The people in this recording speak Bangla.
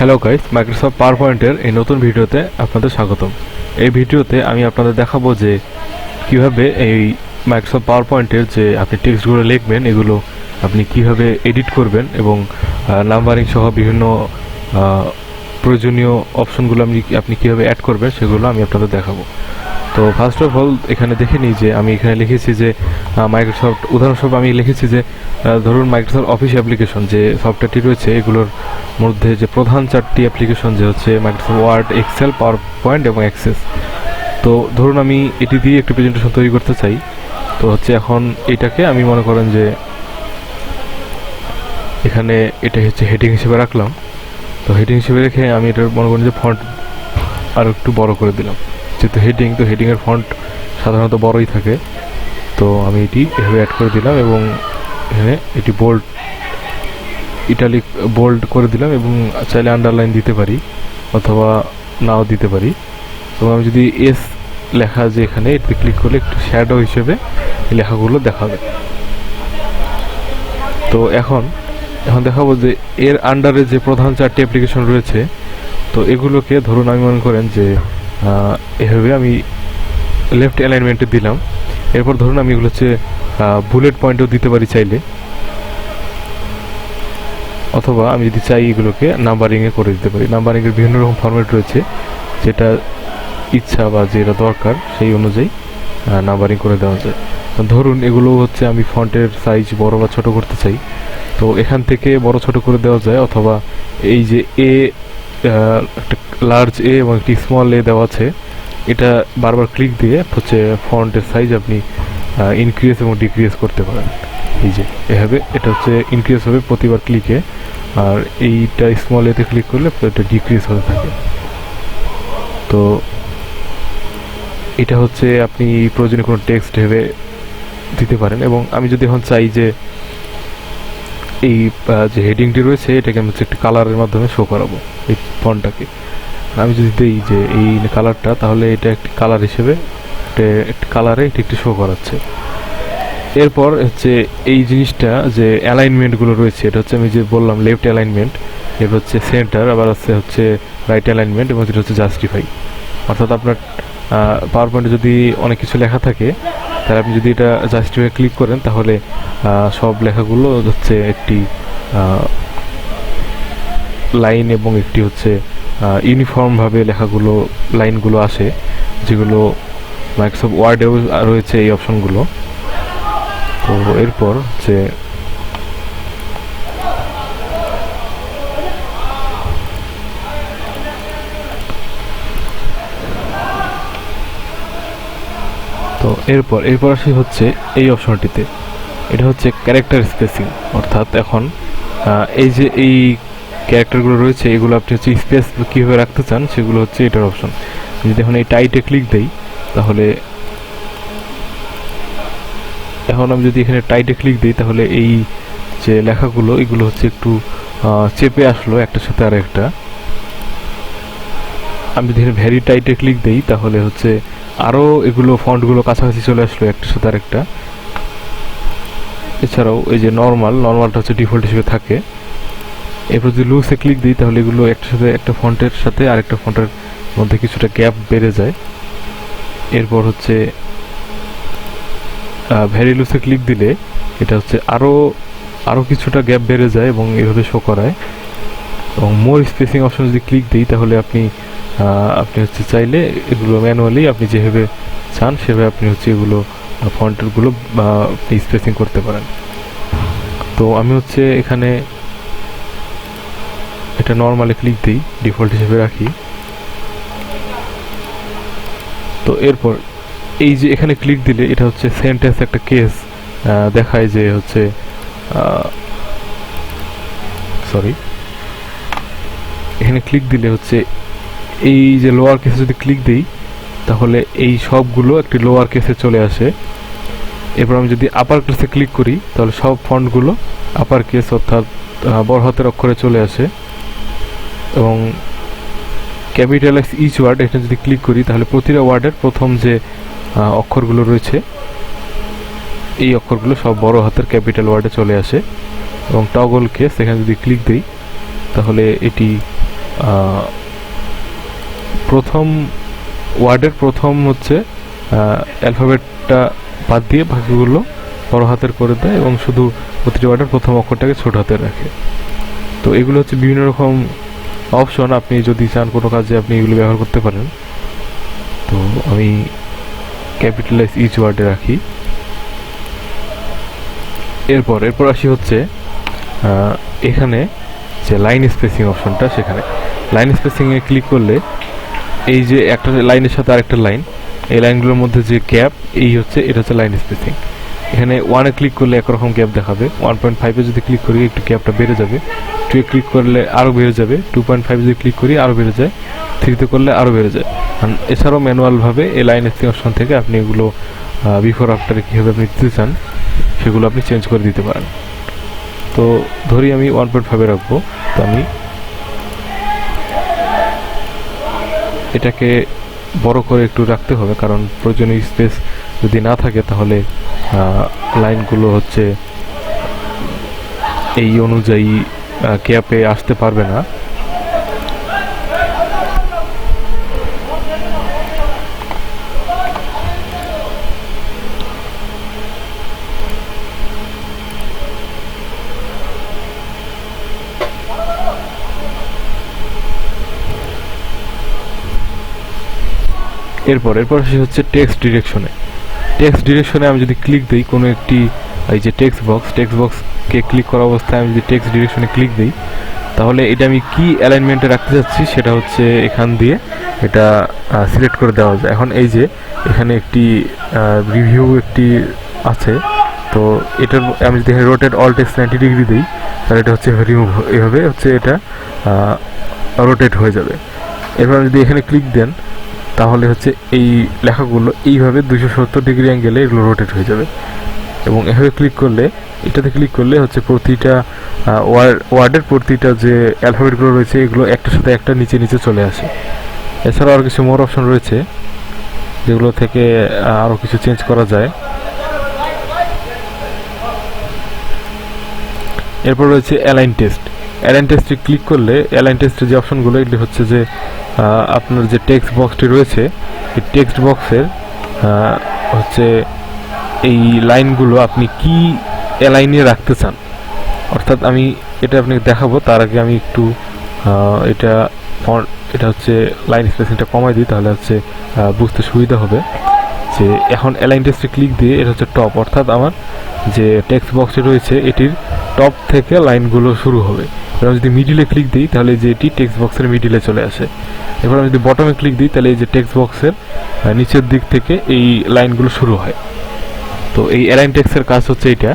হ্যালো গাইস, মাইক্রোসফট পাওয়ারপয়েন্টের এই নতুন ভিডিওতে আপনাদের স্বাগতম। এই ভিডিওতে আমি আপনাদের দেখাবো যে কিভাবে এই মাইক্রোসফট পাওয়ারপয়েন্টের যে আপনি টেক্সটগুলো লিখবেন এগুলো আপনি কিভাবে এডিট করবেন এবং নাম্বারিং সহ বিভিন্ন প্রয়োজনীয় অপশনগুলো আপনি কিভাবে অ্যাড করবেন সেগুলো আমি আপনাদের দেখাবো। তো ফার্স্ট অফ অল এখানে দেখে নিই যে আমি এখানে লিখেছি যে মাইক্রোসফট, উদাহরণস্বরূপ আমি লিখেছি যে ধরুন মাইক্রোসফট অফিস অ্যাপ্লিকেশন যে সফটওয়্যারটি রয়েছে এগুলোর মধ্যে যে প্রধান চারটি অ্যাপ্লিকেশন যে হচ্ছে Microsoft Word, Excel, PowerPoint এবং অ্যাক্সেস। তো ধরুন আমি এটি দিয়ে একটি প্রেজেন্টেশন তৈরি করতে চাই। তো হচ্ছে এখন এটাকে আমি মনে করেন যে এখানে এটা হচ্ছে হেডিং হিসেবে রাখলাম। তো হেডিং হিসেবে রেখে আমি এটা মনে করেন যে ফন্ট আরও একটু বড় করে দিলাম, যেহেতু হেডিং, তো হেডিংয়ের ফন্ট সাধারণত বড়ই থাকে। তো আমি এটি এভাবে অ্যাড করে দিলাম এবং এখানে এটি বোল্ড, ইটালিক বোল্ড করে দিলাম এবং চাইলে আন্ডারলাইন দিতে পারি অথবা নাও দিতে পারি। এবং আমি যদি এস লেখা যে এখানে এটি ক্লিক করলে একটু শ্যাডো হিসেবে এই লেখাগুলো দেখাবে। তো এখন দেখাবো যে এর আন্ডারে যে প্রধান চারটি অ্যাপ্লিকেশন রয়েছে, তো এগুলোকে ধরুন আমি মনে করেন যে এভাবে আমি লেফট অ্যালাইনমেন্টে দিলাম। এরপর ধরুন আমি এগুলো হচ্ছে বুলেট পয়েন্টও দিতে পারি চাইলে, অথবা আমি যদি চাই এগুলোকে নাম্বারিংয়ে করে দিতে পারি। নাম্বারিংয়ের বিভিন্ন রকম ফরম্যাট রয়েছে, যেটা ইচ্ছা বা যেটা দরকার সেই অনুযায়ী নাম্বারিং করে দেওয়া যায়। ধরুন এগুলো হচ্ছে আমি ফন্টের সাইজ বড় বা ছোট করতে চাই, তো এখান থেকে বড় ছোট করে দেওয়া যায়, অথবা এই যে এ একটা লার্জ এ এবং একটি স্মল এ দেওয়া আছে, এটা বারবার ক্লিক দিয়ে হচ্ছে ফন্টের সাইজ আপনি ইনক্রিজ এবং ডিক্রিজ করতে পারেন। এই যে এভাবে এটা হচ্ছে ইনক্রিজ হবে প্রতিবার ক্লিকে, আর এইটা স্মল এতে ক্লিক করলে এটা ডিক্রিজ হতে থাকে। তো এটা হচ্ছে আপনি প্রয়োজনীয় কোনো টেক্সট ভেবে দিতে পারেন। এবং আমি যদি এখন চাই যে এই যে হেডিংটি রয়েছে এটাকে আমি হচ্ছে একটি কালারের মাধ্যমে শো করাবো এই ফন্টটাকে, আমি যদি দিই যে এই কালারটা, তাহলে এটা একটি কালার হিসেবে একটি কালারে এটি একটি শো করাচ্ছে। এরপর হচ্ছে এই জিনিসটা যে অ্যালাইনমেন্টগুলো রয়েছে, এটা হচ্ছে আমি যে বললাম লেফট অ্যালাইনমেন্ট, এরপর হচ্ছে সেন্টার, আবার হচ্ছে রাইট অ্যালাইনমেন্ট, এবং যেটা হচ্ছে জাস্টিফাই। অর্থাৎ আপনার পাওয়ার পয়েন্টে যদি অনেক কিছু লেখা থাকে, তাহলে আপনি যদি এটা জাস্টিফাই ক্লিক করেন তাহলে সব লেখাগুলো হচ্ছে একটি লাইন এবং একটি হচ্ছে ইউনিফর্মভাবে লেখাগুলো লাইনগুলো আসে, যেগুলো মাইক্রোসফট ওয়ার্ডেও রয়েছে এই অপশনগুলো। তো এরপর হচ্ছে এরপর আসি হচ্ছে এই অপশনটিতে, এটা হচ্ছে ক্যারেক্টার স্পেসিং। অর্থাৎ এখন এই যে এই ক্যারেক্টারগুলো রয়েছে এগুলো আপনি হচ্ছে স্পেস কীভাবে রাখতে চান সেগুলো হচ্ছে এটার অপশন। যদি এখন এই টাইটে ক্লিক দেই, তাহলে এখন আমি যদি এখানে টাইটে ক্লিক দিই তাহলে এই যে লেখাগুলো এগুলো হচ্ছে একটু চেপে আসলো একটার সাথে আর একটা। আমি যদি এখানে ভ্যারি টাইটে ক্লিক দিই তাহলে হচ্ছে আরও এগুলো ফন্টগুলো কাছাকাছি চলে আসলো একটার সাথে আর একটা। এছাড়াও এই যে নর্মালটা হচ্ছে ডিফল্ট হিসেবে থাকে। এরপর যদি লুজে ক্লিক দিই তাহলে এগুলো একটার সাথে একটা ফন্টের সাথে আরেকটা ফন্টের মধ্যে কিছুটা গ্যাপ বেড়ে যায়। এরপর হচ্ছে ভ্যারি লুজে ক্লিক দিলে এটা হচ্ছে আরও কিছুটা গ্যাপ বেড়ে যায় এবং এভাবে শো করায়। এবং মোর স্পেসিং অপশন যদি ক্লিক দিই তাহলে আপনি হচ্ছে চাইলে এগুলো ম্যানুয়ালি আপনি যেভাবে চান সেভাবে আপনি হচ্ছে এগুলো ফন্টেরগুলো আপনি স্পেসিং করতে পারেন। তো আমি হচ্ছে এখানে এটা নর্মালি ক্লিক দিই, ডিফল্ট হিসেবে রাখি। তো এরপর এই যে এখানে ক্লিক দিলে এটা হচ্ছে সেন্টেন্স একটা কেস দেখায় যে হচ্ছে এখানে ক্লিক দিলে হচ্ছে এই যে লোয়ার কেসে যদি ক্লিক দিই তাহলে এই সবগুলো একটি লোয়ার কেসে চলে আসে। এরপর আমি যদি আপার কেসে ক্লিক করি তাহলে সব ফন্টগুলো আপার কেস অর্থাৎ বড় হাতের অক্ষরে চলে আসে। এবং ক্যাপিটালাইজ ইচ ওয়ার্ড, এটা যদি ক্লিক করি তাহলে প্রতিটা ওয়ার্ডের প্রথম যে অক্ষরগুলো রয়েছে এই অক্ষরগুলো সব বড় হাতের ক্যাপিটাল ওয়ার্ডে চলে আসে। এবং টগল কেস এখানে যদি ক্লিক দিই তাহলে এটি প্রথম ওয়ার্ডের প্রথম হচ্ছে অ্যালফাবেটটা বাদ দিয়ে বাকিগুলো বড় হাতের করে দেয় এবং শুধু প্রতিটি ওয়ার্ডের প্রথম অক্ষরটাকে ছোট হাতে রাখে। তো এগুলো হচ্ছে বিভিন্ন রকম অপশন, আপনি যদি চান কোনো কাজে আপনি এগুলো ব্যবহার করতে পারেন। তো আমি ক্যাপিটালাইজ ইচ ওয়ার্ডে রাখি। এরপর আসি হচ্ছে এখানে যে লাইন স্পেসিং অপশনটা, সেখানে লাইন স্পেসিংয়ে ক্লিক করলে এই যে একটা লাইনের সাথে আরেকটা লাইন, এই লাইনগুলোর মধ্যে যে গ্যাপ, এটা হচ্ছে লাইন স্পেসিং। এখানে 1-এ ক্লিক করলে একরকম গ্যাপ দেখাবে, 1.5-এ যদি ক্লিক করি একটু গ্যাপটা বেড়ে যাবে, 2-এ ক্লিক করলে আরও বেড়ে যাবে, 2.5 যদি ক্লিক করি আরও বেড়ে যায়, 3-তে করলে আরও বেড়ে যায়। এছাড়াও ম্যানুয়ালভাবে এই লাইন স্পেসিং অপশন থেকে আপনি এগুলো বিফোর আফটারে কীভাবে আপনি দিতে চান সেগুলো আপনি চেঞ্জ করে দিতে পারেন। তো ধরি আমি 1.5-এ রাখবো। তো আমি এটাকে বড় করে একটু রাখতে হবে, কারণ প্রয়োজনীয় স্পেস যদি না থাকে তাহলে লাইনগুলো হচ্ছে এই অনুযায়ী ক্যাপে আসতে পারবে না। এরপর সে হচ্ছে টেক্সট ডিরেকশনে আমি যদি ক্লিক দিই কোনো একটি, এই যে টেক্সট বক্সকে ক্লিক করা অবস্থায় আমি যদি টেক্সট ডিরেকশনে ক্লিক দিই, তাহলে এটা আমি কি অ্যালাইনমেন্টে রাখতে যাচ্ছি সেটা হচ্ছে এখান দিয়ে এটা সিলেক্ট করে দেওয়া যায়। এখন এই যে এখানে একটি রিভিউ একটি আছে, তো এটার আমি যদি এখানে রোটেট অল টেক্সট 90 ডিগ্রি দিই তাহলে এটা হচ্ছে রিমুভ, এভাবে হচ্ছে এটা রোটেট হয়ে যাবে। এবার যদি এখানে ক্লিক দেন তাহলে হচ্ছে এই লেখাগুলো এইভাবে 270 ডিগ্রি অ্যাঙ্গেলে এগুলো রোটেট হয়ে যাবে। এবং এভাবে এটাতে ক্লিক করলে হচ্ছে প্রতিটা ওয়ার্ডের প্রতিটা যে অ্যালফাবেটগুলো রয়েছে এগুলো একটার সাথে একটা নিচে চলে আসে। এছাড়াও আরও কিছু মোর অপশন রয়েছে যেগুলো থেকে আরও কিছু চেঞ্জ করা যায়। এরপর রয়েছে অ্যালাইন টেস্টে ক্লিক করলে অ্যালাইন টেস্টের যে অপশনগুলো এগুলি হচ্ছে যে আপনার যে টেক্সট বক্সটি রয়েছে এই টেক্সট বক্সের হচ্ছে এই লাইনগুলো আপনি কি অ্যালাইনে রাখতে চান। অর্থাৎ আমি এটা আপনাকে দেখাবো, তার আগে আমি একটু এটা হচ্ছে লাইন স্পেসিংটা কমাই দিই, তাহলে হচ্ছে বুঝতে সুবিধা হবে। যে এখন অ্যালাইন টেস্টে ক্লিক দিয়ে এটা হচ্ছে টপ, অর্থাৎ আমার যে টেক্সট বক্সটি রয়েছে এটির টপ থেকে লাইনগুলো শুরু হবে। এবার যদি মিডিলে ক্লিক দিই তাহলে যে এটি টেক্সট বক্সের মিডিলে চলে আসে। এবার আমি যদি বটমে ক্লিক দিই তাহলে এই যে টেক্সট বক্সের নিচের দিক থেকে এই লাইনগুলো শুরু হয়। তো এই অ্যালাইন টেক্সটের কাজ হচ্ছে এটা।